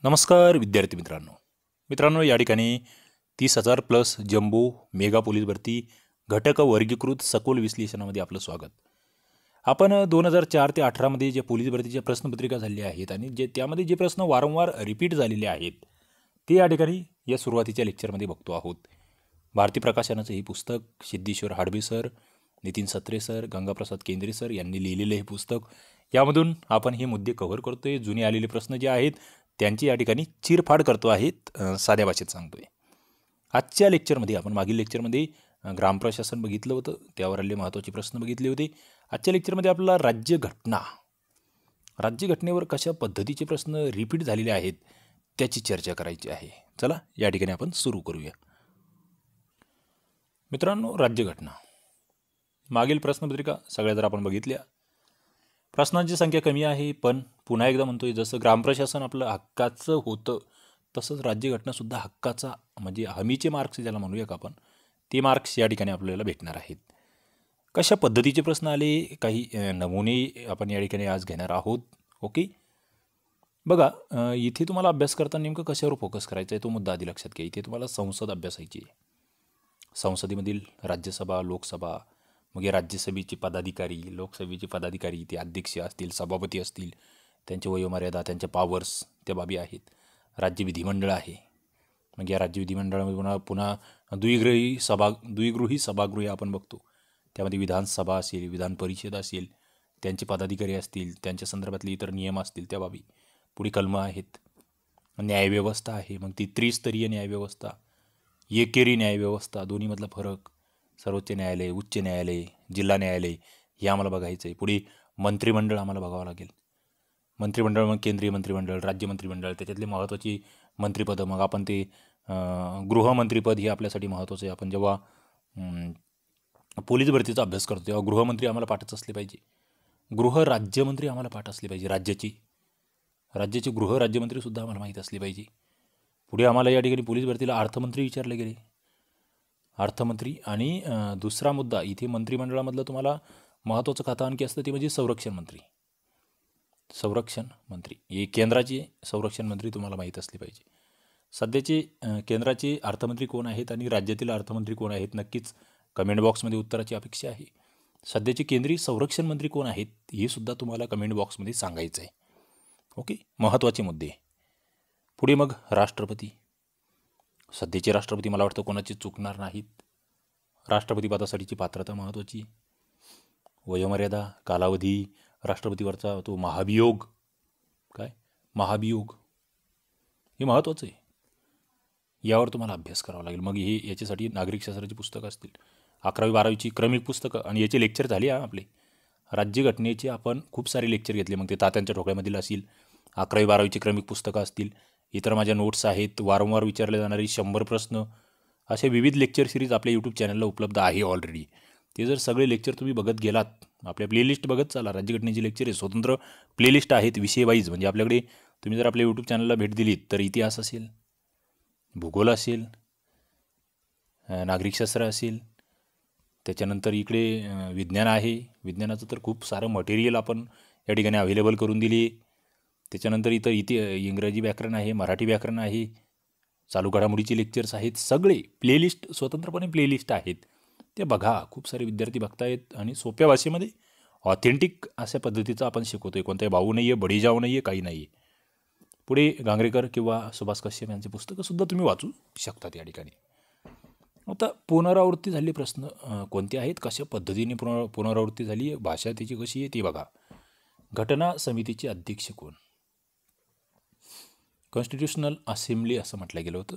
नमस्कार विद्यार्थी मित्रांनो या ठिकाणी 30,000 प्लस जम्बो मेगा पोलीस भरती घटक वर्गीकृत सखोल विश्लेषणामध्ये आपलं स्वागत। आपण 2004 ते 18 मध्ये जे पोलीस भरतीच्या प्रश्नपत्रिका झालेल्या आहेत आणि त्यामध्ये जे प्रश्न वारंवार रिपीट झालेले आहेत ते या ठिकाणी या सुरुवातीच्या लेक्चरमध्ये बघतो आहोत। भारती प्रकाशनाचं हे पुस्तक सिद्धेश्वर हाडबे सर, नितीन सत्रे सर, गंगाप्रसाद केंद्रे सर यांनी लिहिलेले हे पुस्तक, यामधून आपण हे मुद्दे कव्हर करतोय। जुने आलेले प्रश्न जे आहेत त्यांची या ठिकाणी चिरफाड करतो आहेत, साध्या भाषेत सांगतोय। आजच्या लेक्चरमध्ये आपण मागील लेक्चरमध्ये ग्रामप्रशासन बघितलं होतं, त्यावर आलेले महत्त्वाचे प्रश्न बघितले होते। आजच्या लेक्चरमध्ये आपल्याला राज्यघटनेवर कशा पद्धतीचे प्रश्न रिपीट झालेले आहेत त्याची चर्चा करायची आहे। चला या ठिकाणी आपण सुरू करूया। मित्रांनो, राज्यघटना मागील प्रश्नपत्रिका सगळ्या जर आपण बघितल्या, प्रश्नांची संख्या कमी आहे, पण पुन्हा एकदा म्हणतोय जसं ग्रामप्रशासन आपलं हक्काचं होतं तसंच राज्यघटनासुद्धा हक्काचा म्हणजे हमीचे मार्क्स ज्याला म्हणूया का आपण, ते मार्क्स या ठिकाणी आपल्याला भेटणार आहेत। कशा पद्धतीचे प्रश्न आले, काही नमुने आपण या ठिकाणी आज घेणार आहोत। ओके, बघा इथे तुम्हाला अभ्यास करताना नेमकं कशावर फोकस करायचा आहे तो मुद्दा आधी लक्षात घ्या। इथे तुम्हाला संसद अभ्यासायची आहे, संसदेमधील राज्यसभा, लोकसभा, मग या राज्यसभेचे पदाधिकारी, लोकसभेचे पदाधिकारी, ते अध्यक्ष असतील, सभापती असतील, त्यांचे वयोमर्यादा, त्यांच्या पावर्स, त्या बाबी आहेत। राज्य विधिमंडळ आहे, मग या राज्य विधिमंडळामध्ये पुन्हा द्विगृही सभागृहे आपण बघतो, त्यामध्ये विधानसभा असेल, विधान परिषद असेल, त्यांचे पदाधिकारी असतील, त्यांच्या संदर्भातले इतर नियम असतील, त्या बाबी। पुढे कलमं आहेत, न्यायव्यवस्था आहे, मग ती त्रिस्तरीय न्यायव्यवस्था, एकेरी न्यायव्यवस्था, दोन्हीमधला फरक, सर्वोच्च न्यायालय, उच्च न्यायालय, जिल्हा न्यायालय, हे आम्हाला बघायचं आहे। पुढे मंत्रिमंडळ आम्हाला बघावं लागेल, मंत्रिमंडळ मग केंद्रीय मंत्रिमंडळ, राज्य मंत्रिमंडळ, त्याच्यातले महत्त्वाची मंत्रिपदं, मग आपण ते गृहमंत्रीपद हे आपल्यासाठी महत्त्वाचं आहे। आपण जेव्हा पोलीस भरतीचा अभ्यास करतो तेव्हा गृहमंत्री आम्हाला पाठच असले पाहिजे, गृहराज्यमंत्री आम्हाला पाठ असले पाहिजे, राज्याचे गृहराज्यमंत्रीसुद्धा आम्हाला माहीत असले पाहिजे। पुढे आम्हाला या ठिकाणी पोलीस भरतीला अर्थमंत्री विचारले गेले, अर्थमंत्री। आणि दुसरा मुद्दा इथे मंत्रिमंडळामधलं तुम्हाला महत्त्वाचं खातं आणखी असतं ते म्हणजे संरक्षण मंत्री, हे केंद्राचे संरक्षण मंत्री तुम्हाला माहीत असले पाहिजे। सध्याचे केंद्राचे अर्थमंत्री कोण आहेत आणि राज्यातील अर्थमंत्री कोण आहेत, नक्कीच कमेंट बॉक्समध्ये उत्तराची अपेक्षा आहे। सध्याचे केंद्रीय संरक्षण मंत्री कोण आहेत हे सुद्धा तुम्हाला कमेंट बॉक्समध्ये सांगायचं आहे। ओके, महत्त्वाचे मुद्दे। पुढे मग राष्ट्रपती, सध्याचे राष्ट्रपती मला वाटतं कोणाची चुकणार नाहीत। राष्ट्रपती पदासाठीची पात्रता महत्त्वाची, वयोमर्यादा, कालावधी, राष्ट्रपतीवरचा तो महाभियोग हे महत्त्वाचं आहे, यावर तुम्हाला अभ्यास करावा लागेल। मग हे याच्यासाठी नागरिक शास्त्राची पुस्तकं असतील, 11वी 12वीची क्रमिक पुस्तकं, आणि याचे लेक्चर झाले आपले राज्यघटनेचे आपण खूप सारे लेक्चर घेतले, मग ते तात्यांच्या ठोक्यामधील असतील, 11वी 12वीची क्रमिक पुस्तकं असतील, इतर माझ्या नोट्स आहेत, वारंवार विचारले जाणारी 100 प्रश्न, असे विविध लेक्चर सिरीज आपल्या यूट्यूब चॅनलला उपलब्ध आहे ऑलरेडी। ते जर सगळे लेक्चर तुम्ही बघत गेलात, आपल्या प्लेलिस्ट बघत चाला, राज्यघटनेची लेक्चर आहे, स्वतंत्र प्लेलिस्ट आहेत विषय वाईज। म्हणजे आपल्याकडे तुम्ही जर आपल्या यूट्यूब चॅनलला भेट दिलीत तर इतिहास असेल, भूगोल असेल, नागरिकशास्त्र असेल, त्याच्यानंतर इकडे विज्ञान आहे, विज्ञानाचं तर खूप सारं मटेरियल आपण या ठिकाणी अवेलेबल करून दिली। त्याच्यानंतर इतर इंग्रजी व्याकरण आहे, मराठी व्याकरण आहे, चालू घडामोडीचे लेक्चर्स आहेत, सगळे प्लेलिस्ट स्वतंत्रपणे प्लेलिस्ट आहेत, ते बघा। खूप सारे विद्यार्थी बघतायत आणि सोप्या भाषेमध्ये ऑथेंटिक अशा पद्धतीचं आपण शिकवतोय, कोणताही भाऊ नाही आहे, बडी जाऊ नाही आहे, काही नाही आहे। पुढे गांगरेकर किंवा सुभाष कश्यप यांचे पुस्तकंसुद्धा तुम्ही वाचू शकतात या ठिकाणी। आता पुनरावृत्ती झालेले प्रश्न कोणते आहेत, कशा पद्धतीने पुनरावृत्ती झाली आहे, भाषा त्याची कशी आहे ते बघा। घटना समितीचे अध्यक्ष कोण, कॉन्स्टिट्यूशनल असेंब्ली असं म्हटलं गेलं होतं।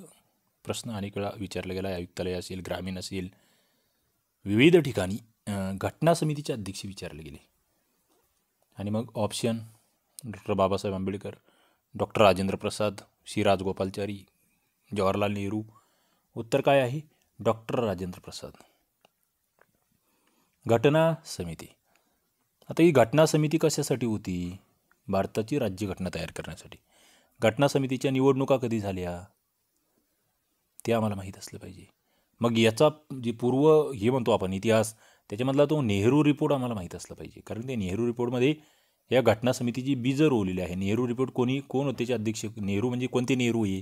प्रश्न अनेक वेळा विचारला गेला, आयुक्तालय असेल, ग्रामीण असेल, विविध ठिकाणी घटना समितीचे अध्यक्ष विचारले गेले। आणि मग option doctor Babasaheb Ambedkar, doctor Rajendra Prasad, Shri Rajagopalachari, Jawaharlal Nehru. उत्तर काय आहे, डॉक्टर राजेंद्र प्रसाद। घटना समिती, आता ही घटना समिती कशासाठी होती, भारताची राज्यघटना तयार करण्यासाठी। घटना समितीच्या निवडणुका कधी झाल्या ते आम्हाला माहीत असलं पाहिजे। मग याचा जे हे म्हणतो आपण इतिहास, त्याच्यामधला तो नेहरू रिपोर्ट आम्हाला माहीत असला पाहिजे, कारण ते नेहरू रिपोर्टमध्ये या घटना समितीची बीजं रोवलेली आहे. नेहरू रिपोर्ट कोण होते त्याचे अध्यक्ष? नेहरू म्हणजे कोणते नेहरू आहे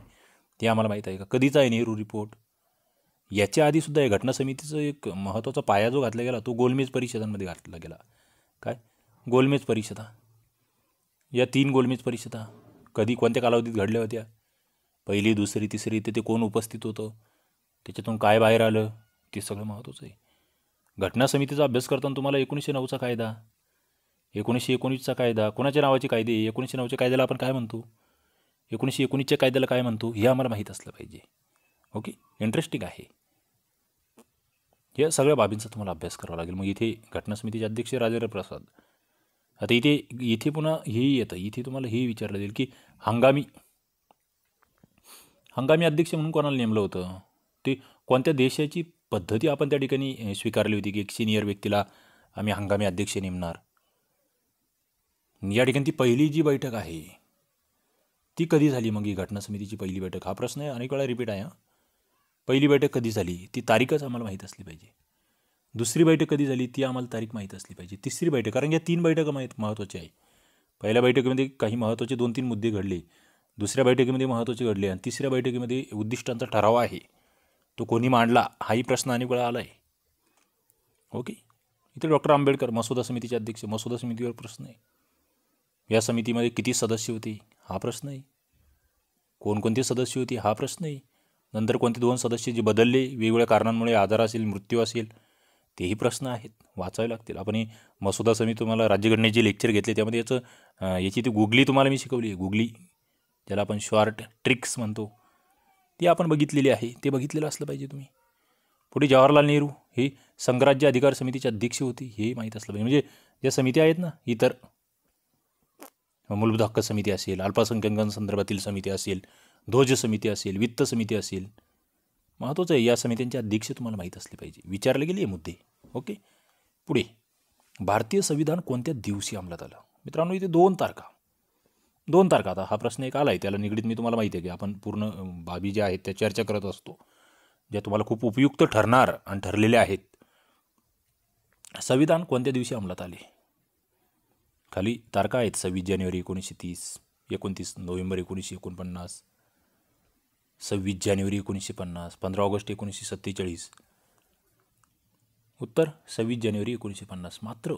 ते आम्हाला माहीत आहे का? कधीचा आहे नेहरू रिपोर्ट? याच्या आधीसुद्धा या घटना समितीचं एक महत्त्वाचा पाया जो घातला गेला तो गोलमेज परिषदांमध्ये घातला गेला. काय? गोलमेज परिषदा. या 3 गोलमेज परिषदा कधी कोणत्या कालावधीत घडल्या होत्या? पहिली, दुसरी, तिसरी. ते कोण उपस्थित होतं? त्याच्यातून काय बाहेर आलं? ते सगळं महत्त्वाचं आहे. घटना समितीचा अभ्यास करताना तुम्हाला 1909चा कायदा, 1919चा कायदा, कोणाच्या नावाचे कायदे, 1909च्या कायद्याला आपण काय म्हणतो, 1919च्या कायद्याला काय म्हणतो, हे आम्हाला माहीत असलं पाहिजे. ओके, इंटरेस्टिंग आहे. या सगळ्या बाबींचा तुम्हाला अभ्यास करावा लागेल. मग इथे घटना समितीचे अध्यक्ष राजेंद्र प्रसाद. आता इथे पुन्हा हेही येतं. इथे तुम्हाला हे विचारलं जाईल की हंगामी अध्यक्ष म्हणून कोणाला नेमलं होतं? ते कोणत्या देशाची पद्धती आपण त्या ठिकाणी स्वीकारली होती की एक सिनियर व्यक्तीला आम्ही हंगामी अध्यक्ष नेमणार? या ठिकाणी ती पहिली जी बैठक आहे ती कधी झाली? मग ही घटना समितीची पहिली बैठक, हा प्रश्न आहे, अनेक वेळा रिपीट आहे. पहिली बैठक कधी झाली ती तारीखच आम्हाला माहीत असली पाहिजे. दुसरी बैठक कधी झाली ती आम्हाला तारीख माहीत असली पाहिजे. तिसरी बैठक, कारण या 3 बैठका महत्त्वाच्या आहे. पहिल्या बैठकीमध्ये काही महत्त्वाचे 2-3 मुद्दे घडले, दुसऱ्या बैठकीमध्ये महत्त्वाचे घडले, आणि तिसऱ्या बैठकीमध्ये उद्दिष्टांचा ठराव आहे तो कोणी मांडला हाही प्रश्न अनेक वेळा आला आहे. ओके, इथे डॉक्टर आंबेडकर मसुदा समितीचे अध्यक्ष. मसुदा समितीवर प्रश्न आहे. या समितीमध्ये किती सदस्य होते हा प्रश्न आहे. कोणकोणते सदस्य होते हा प्रश्न आहे. नंतर कोणते 2 सदस्य जे बदलले वेगवेगळ्या कारणांमुळे, आजार असेल, मृत्यू असेल, तेही प्रश्न आहेत, वाचावे लागतील. आपण ही मसुदा समिती तुम्हाला राज्यघटनेचे लेक्चर घेतले त्यामध्ये याची ती गुगली तुम्हाला मी शिकवली आहे. गुगली, ज्याला आपण शॉर्ट ट्रिक्स म्हणतो, ती आपण बघितलेली आहे. ते बघितलेलं असलं पाहिजे तुम्ही. पुढे जवाहरलाल नेहरू हे संघराज्य अधिकार समितीचे अध्यक्ष होते हे माहीत असलं पाहिजे. म्हणजे ज्या समित्या आहेत ना, इतर मूलभूत हक्क समिती असेल, अल्पसंख्याकांसंदर्भातील समिती असेल, ध्वज समिती असेल, वित्त समिती असेल, महत्त्वाचं आहे या समित्यांचे अध्यक्ष तुम्हाला माहीत असले पाहिजे. विचारले गेले मुद्दे. ओके, पुढे भारतीय संविधान कोणत्या दिवशी अंमलात आलं? मित्रांनो, इथे 2 तारखा. आता हा प्रश्न एक आला आहे, त्याला निगडीत मी तुम्हाला माहिती आहे की आपण पूर्ण बाबी ज्या आहेत त्या चर्चा करत असतो, ज्या तुम्हाला खूप उपयुक्त ठरणार आणि ठरलेल्या आहेत. संविधान कोणत्या दिवशी अंमलात आले? खाली तारखा आहेत: 26 जानेवारी 1930, 29 नोव्हेंबर 1949, 26 जानेवारी 1950, 15 ऑगस्ट 1947. उत्तर 26 जानेवारी 1950. मात्र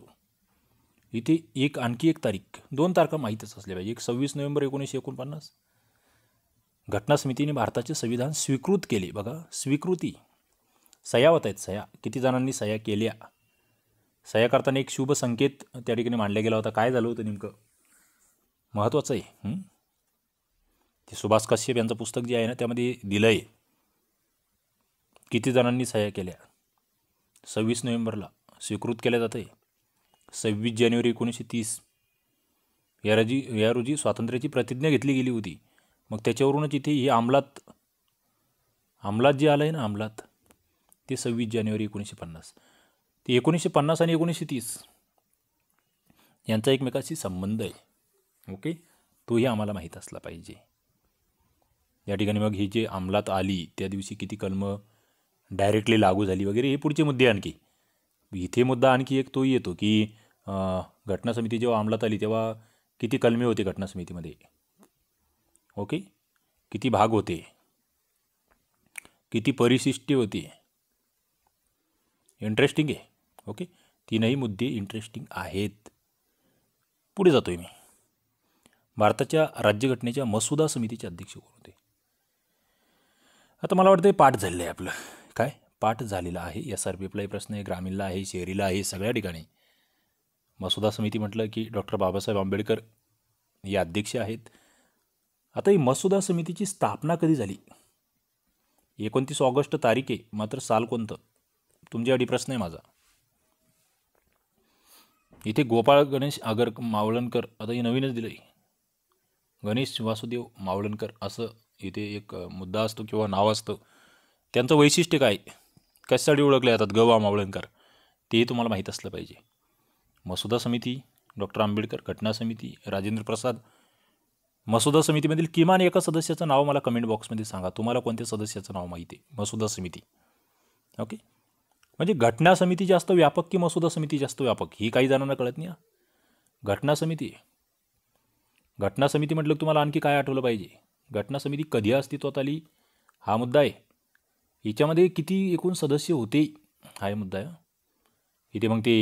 इथे आणखी एक तारीख, 2 तारखा माहीतच असल्या पाहिजे. एक 26 नोव्हेंबर 1949, घटना समितीने भारताचे संविधान स्वीकृत केले. बघा, स्वीकृती, सह्या होत आहेत. सह्या किती जणांनी सह्या केल्या? सह्या करताना एक शुभ संकेत त्या ठिकाणी मांडला गेला होता. काय झालं होतं नेमकं? महत्त्वाचं आहे. ते सुभाष कश्यप यांचं पुस्तक जे आहे ना त्यामध्ये दिलं आहे किती जणांनी सह्या केल्या. 26 नोव्हेंबरला स्वीकृत केल्या जातं आहे. 26 जानेवारी 1930 या रोजी स्वातंत्र्याची प्रतिज्ञा घेतली गेली होती. मग त्याच्यावरूनच इथे हे अंमलात जे आलं आहे ना, अंमलात, ते 26 जानेवारी 1950. ते 1950 आणि 1930 यांचा एकमेकाशी संबंध आहे. ओके, तोही आम्हाला माहीत असला पाहिजे. या ठिकाणी मग ही जे अंमलात आली त्या दिवशी किती कलमं डायरेक्टली लागू झाली वगैरे, हे पुढचे मुद्दे. आणखी इथे मुद्दा आणखी एक तोही येतो की घटना समिती जेव्हा अंमलात आली तेव्हा किती कलमे होते घटना समितीमध्ये. ओके, किती भाग होते, किती परिशिष्टे होती. इंटरेस्टिंग आहे. ओके, 3ही मुद्दे इंटरेस्टिंग आहेत. पुढे जातोय मी. भारताच्या राज्यघटनेच्या मसुदा समितीचे अध्यक्ष कोण होते? आता मला वाटतं पाठ झालेलं आहे आपलं. काय पाठ झालेला आहे? SRPFलाही प्रश्न आहे, ग्रामीणला आहे, शहरीला आहे, सगळ्या ठिकाणी. मसुदा समिती म्हटलं की डॉक्टर बाबासाहेब आंबेडकर हे अध्यक्ष आहेत. आता ही मसुदा समितीची स्थापना कधी झाली? 29 ऑगस्ट तारीख आहे, मात्र साल कोणतं? तुमच्यासाठी प्रश्न आहे माझा. इथे गोपाळ गणेश आगर मावळणकर, आता हे नवीनच दिलं आहे, गणेश वासुदेव मावळणकर असं इथे एक मुद्दा असतो किंवा नाव असतं. त्यांचं वैशिष्ट्य काय, कशासाठी ओळखले जातात ग मावळणकर, तेही तुम्हाला माहीत असलं पाहिजे. मसुदा समिती, डॉक्टर आंबेडकर, घटना समिती, राजेंद्र प्रसाद. मसुदा समितीमधील किमान एका सदस्याचं नाव मला कमेंट बॉक्समध्ये सांगा. तुम्हाला कोणत्या सदस्याचं नाव माहिती आहे मसुदा समिती? ओके, म्हणजे घटना समिती जास्त व्यापक की मसुदा समिती जास्त व्यापक ही काही जणांना कळत नाही. घटना समिती. घटना समिती म्हटलं की तुम्हाला आणखी काय आठवलं पाहिजे? घटना समिती कधी अस्तित्वात आली हा मुद्दा आहे. हिच्यामध्ये किती एकूण सदस्य होते हा मुद्दा आहे. इथे मग ते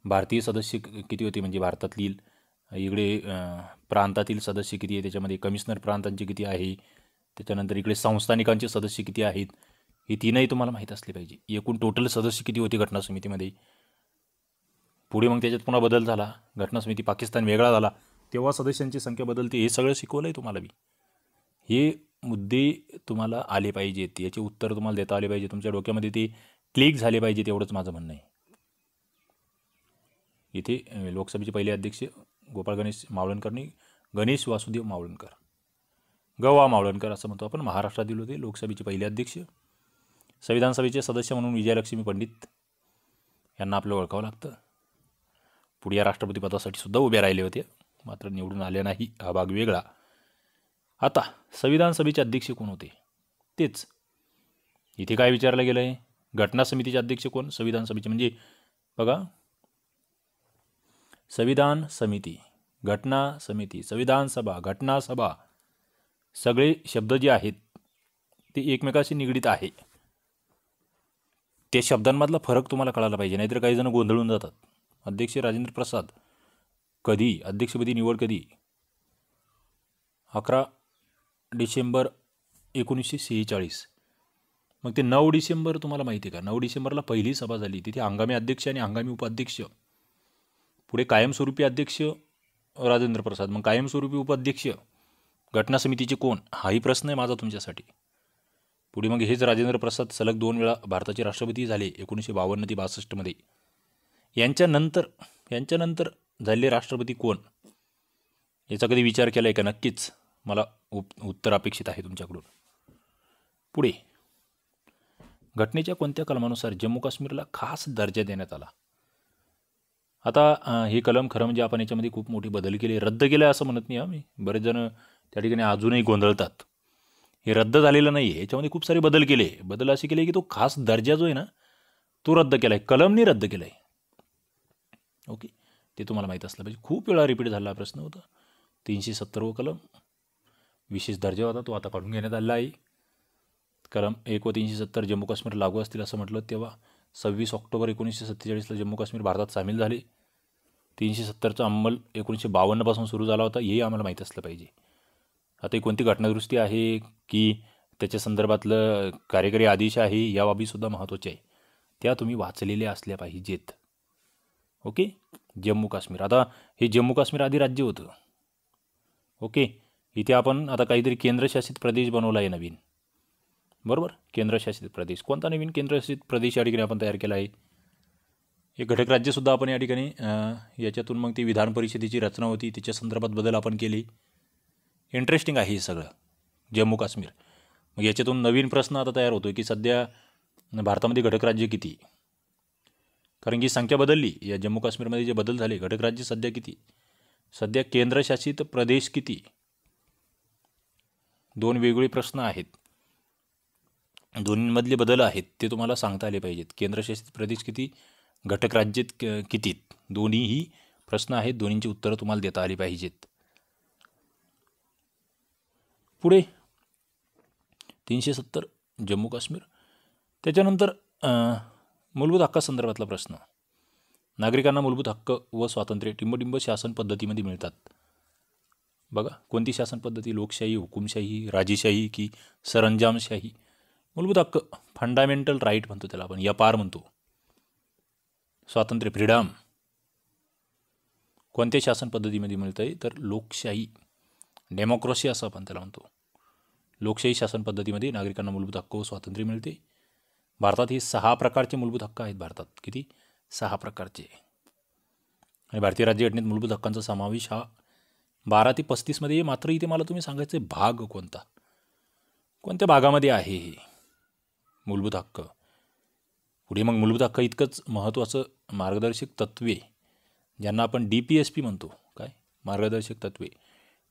भारतीय सदस्य किती होते, म्हणजे भारतातली इकडे प्रांतातील सदस्य किती आहे, त्याच्यामध्ये कमिशनर प्रांतांचे किती आहे, त्याच्यानंतर इकडे संस्थानिकांचे सदस्य किती आहेत, ही तीनही तुम्हाला माहीत असले पाहिजे. एकूण टोटल सदस्य किती होते घटना समितीमध्ये. पुढे मग त्याच्यात पुन्हा बदल झाला, घटना समिती पाकिस्तान वेगळा झाला, तेव्हा सदस्यांची संख्या बदलते. हे सगळं शिकवलं आहे तुम्हाला मी. हे मुद्दे तुम्हाला आले पाहिजेत, याचे उत्तर तुम्हाला देता आले पाहिजे, तुमच्या डोक्यामध्ये ते क्लिक झाले पाहिजेत, एवढंच माझं म्हणणं आहे. इथे लोकसभेचे पहिले अध्यक्ष गोपाळ गणेश मावळणकरनी गणेश वासुदेव मावळणकर, गवा मावळणकर असं म्हणतो आपण, महाराष्ट्रातील होते लोकसभेचे पहिले अध्यक्ष. संविधान सभेचे सदस्य म्हणून विजयलक्ष्मी पंडित यांना आपल्याला ओळखावं लागतं. पुढे या राष्ट्रपती पदासाठी सुद्धा उभे राहिले होते, मात्र निवडून आले नाही, हा भाग वेगळा. आता संविधान सभेचे अध्यक्ष कोण होते तेच इथे काय विचारलं गेलं आहे. घटना समितीचे अध्यक्ष कोण? संविधान सभेचे. म्हणजे बघा, संविधान समिती, घटना समिती, संविधान सभा, घटना सभा, सगळे शब्द जे आहेत ते एकमेकाशी निगडीत आहे. त्या शब्दांमधला फरक तुम्हाला कळायला पाहिजे, नाहीतर काही जण गोंधळून जातात. अध्यक्ष राजेंद्र प्रसाद कधी, अध्यक्षपदी निवड कधी? 11 डिसेंबर 1946. मग ते 9 डिसेंबर तुम्हाला माहिती आहे का? 9 डिसेंबरला पहिली सभा झाली, तिथे हंगामी अध्यक्ष आणि हंगामी उपाध्यक्ष. पुढे कायमस्वरूपी अध्यक्ष राजेंद्र प्रसाद, मग कायमस्वरूपी उपाध्यक्ष घटना समितीचे कोण? हाही प्रश्न आहे माझा तुमच्यासाठी. पुढे मग हेच राजेंद्र प्रसाद सलग 2 वेळा भारताचे राष्ट्रपती झाले, 1952 ते 62मध्ये. यांच्यानंतर झालेले राष्ट्रपती कोण, याचा कधी विचार केला आहे का? नक्कीच मला उत्तर अपेक्षित आहे तुमच्याकडून. पुढे, घटनेच्या कोणत्या कलमानुसार जम्मू काश्मीरला खास दर्जा देण्यात आला? आता हे कलम खरं म्हणजे आपण याच्यामध्ये खूप मोठी बदल केले, रद्द केलं आहे असं म्हणत नाही आम्ही. बरेच जण त्या ठिकाणी अजूनही गोंधळतात. हे रद्द झालेलं नाही आहे, याच्यामध्ये खूप सारे बदल केले. बदल असे केले की तो खास दर्जा जो आहे ना तो रद्द केला आहे, कलमनी रद्द केला आहे. ओके, ते तुम्हाला माहीत असलं पाहिजे. खूप वेळा रिपीट झाला प्रश्न होता. 370 कलम विशेष दर्जा होता, तो आता काढून घेण्यात आलेला आहे. कलम 1 व 370 जम्मू काश्मीर लागू असतील असं म्हटलं तेव्हा 26 ऑक्टोबर 1947ला जम्मू काश्मीर भारतात सामील झाले. 370चा अंमल 1952पासून सुरू झाला होता, हेही आम्हाला माहीत असलं पाहिजे. आता ही कोणती घटनादुरुस्ती आहे की त्याच्या संदर्भातलं कार्यकारी आदेश आहे, या बाबीसुद्धा महत्त्वाच्या आहे, त्या तुम्ही वाचलेल्या असल्या पाहिजेत. ओके, जम्मू काश्मीर. आता हे जम्मू काश्मीर आधी राज्य होतं. ओके, इथे आपण आता काहीतरी केंद्रशासित प्रदेश बनवला आहे नवीन, बरोबर? केंद्रशासित प्रदेश, कोणता नवीन केंद्रशासित प्रदेश या ठिकाणी आपण तयार केला आहे? हे घटक राज्यसुद्धा आपण या ठिकाणी याच्यातून मग ती विधान परिषदेची रचना होती, त्याच्या संदर्भात बदल आपण केले. इंटरेस्टिंग आहे हे सगळं जम्मू काश्मीर. मग याच्यातून नवीन प्रश्न आता तयार होतो की सध्या भारतामध्ये घटक राज्य किती? कारण की संख्या बदलली, या जम्मू काश्मीरमध्ये जे बदल झाले, घटक राज्य सध्या किती, सध्या केंद्रशासित प्रदेश किती? 2 वेगवेगळे प्रश्न आहेत, दोन्हीमधले बदल आहेत ते तुम्हाला सांगता आले पाहिजेत. केंद्रशासित प्रदेश किती, घटक राज्य किती, दोन्हीही प्रश्न आहेत, दोन्हींची उत्तरं तुम्हाला देता आली पाहिजेत. पुढे 370 जम्मू काश्मीर. त्याच्यानंतर मूलभूत हक्कासंदर्भातला प्रश्न. नागरिकांना मूलभूत हक्क व स्वातंत्र्य टिंबटिंब शासन पद्धतीमध्ये मिळतात. बघा, कोणती शासन पद्धती? लोकशाही, हुकुमशाही, राजेशाही की सरंजामशाही? मूलभूत हक्क, फंडामेंटल राईट म्हणतो त्याला आपण, FR म्हणतो. स्वातंत्र्य, फ्रीडम, कोणत्या शासन पद्धतीमध्ये मिळतं आहे? तर लोकशाही, डेमोक्रेसी असं आपण त्याला म्हणतो. लोकशाही शासन पद्धतीमध्ये नागरिकांना मूलभूत हक्क व स्वातंत्र्य मिळते. भारतात हे 6 प्रकारचे मूलभूत हक्क आहेत. भारतात किती? 6 प्रकारचे. आणि भारतीय राज्यघटनेत मूलभूत हक्कांचा समावेश हा 12 ते 35मध्ये. मात्र इथे मला तुम्ही सांगायचं आहे भाग कोणता, कोणत्या भागामध्ये आहे हे मूलभूत हक्क. पुढे मग मूलभूत हक्क इतकंच महत्त्वाचं मार्गदर्शक तत्त्वे, ज्यांना आपण DPSP म्हणतो. काय? मार्गदर्शक तत्त्वे,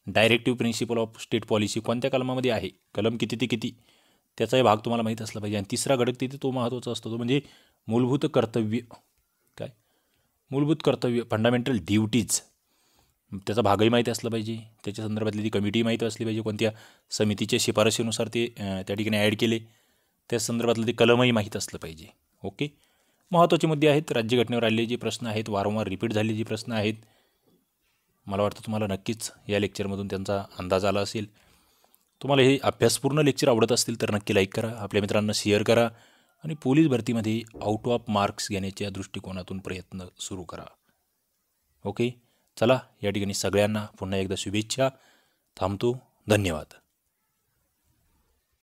directive principle of state policy, कोणत्या कलमामध्ये आहे, कलम किती ते किती, त्याचाही भाग तुम्हाला माहीत असला पाहिजे. आणि तिसरा घटक तिथे तो महत्त्वाचा असतो, तो म्हणजे मूलभूत कर्तव्य. काय? मूलभूत कर्तव्य, फंडामेंटल ड्युटीज. त्याचा भागही माहिती असला पाहिजे, त्याच्या संदर्भातली ती कमिटी माहिती असली पाहिजे, कोणत्या समितीच्या शिफारशीनुसार ते त्या ठिकाणी ॲड केले, त्या संदर्भातलं ते कलमही माहीत असलं पाहिजे. ओके, महत्त्वाचे मुद्दे आहेत. राज्यघटनेवर आलेले जे प्रश्न आहेत, वारंवार रिपीट झालेले जे प्रश्न आहेत, मला वाटतं तुम्हाला नक्कीच या लेक्चरमधून त्यांचा अंदाज आला असेल. तुम्हाला हे अभ्यासपूर्ण लेक्चर आवडत असतील तर नक्की लाईक करा, आपल्या मित्रांना शेअर करा आणि पोलीस भरतीमध्ये आउट ऑफ मार्क्स घेण्याच्या दृष्टिकोनातून प्रयत्न सुरू करा. ओके, चला या ठिकाणी सगळ्यांना पुन्हा एकदा शुभेच्छा. थांबतो. धन्यवाद.